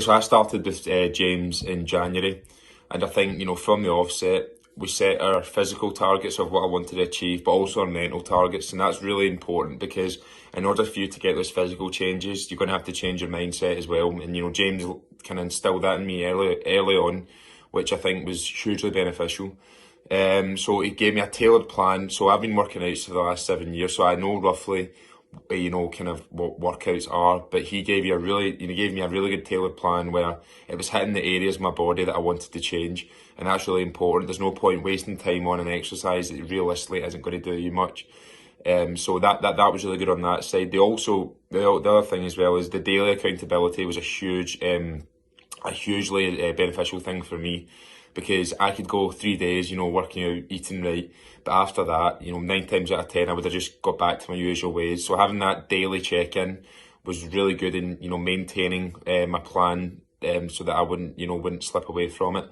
So I started with James in January, and I think, from the offset, we set our physical targets of what I wanted to achieve, but also our mental targets, and that's really important because in order for you to get those physical changes, you're going to have to change your mindset as well. And James kind of instilled that in me early on, which I think was hugely beneficial. So he gave me a tailored plan. So I've been working out for the last 7 years, so I know roughly kind of what workouts are, but he gave me a really good tailored plan where it was hitting the areas of my body that I wanted to change, and that's really important. There's no point wasting time on an exercise that realistically isn't going to do you much. So that was really good on that side. The other thing as well is the daily accountability was a hugely beneficial thing for me, because I could go 3 days, working out, eating right, but after that, 9 times out of 10, I would have just got back to my usual ways. So having that daily check-in was really good in, maintaining my plan, so that I wouldn't slip away from it.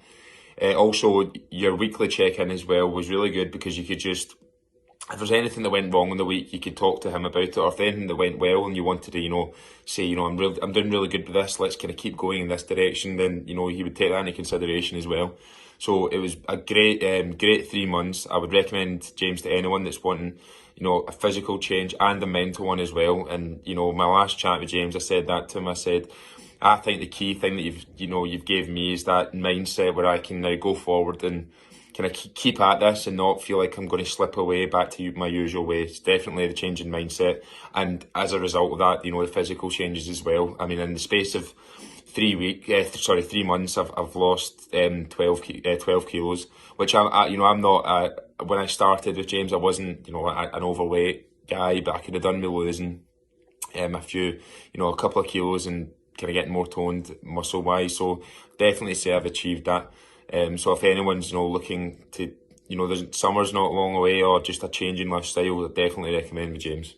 Also, your weekly check-in as well was really good, because you could just, if there's anything that went wrong in the week, you could talk to him about it, or if anything that went well and you wanted to, say, I'm doing really good with this, let's kind of keep going in this direction, then, he would take that into consideration as well. So it was a great 3 months. I would recommend James to anyone that's wanting, a physical change and a mental one as well. And, my last chat with James, I said that to him. I said, I think the key thing that you've gave me is that mindset where I can now go forward and kind of keep at this and not feel like I'm going to slip away back to my usual ways. Definitely the change in mindset, and as a result of that, the physical changes as well. I mean, in the space of 3 months, I've lost 12 kilos, which I'm not. When I started with James, I wasn't an overweight guy, but I could have done with losing a couple of kilos and kind of getting more toned muscle wise. So definitely say I've achieved that. So if anyone's looking to, there's summer's not long away, or just a change in lifestyle, I definitely recommend with James.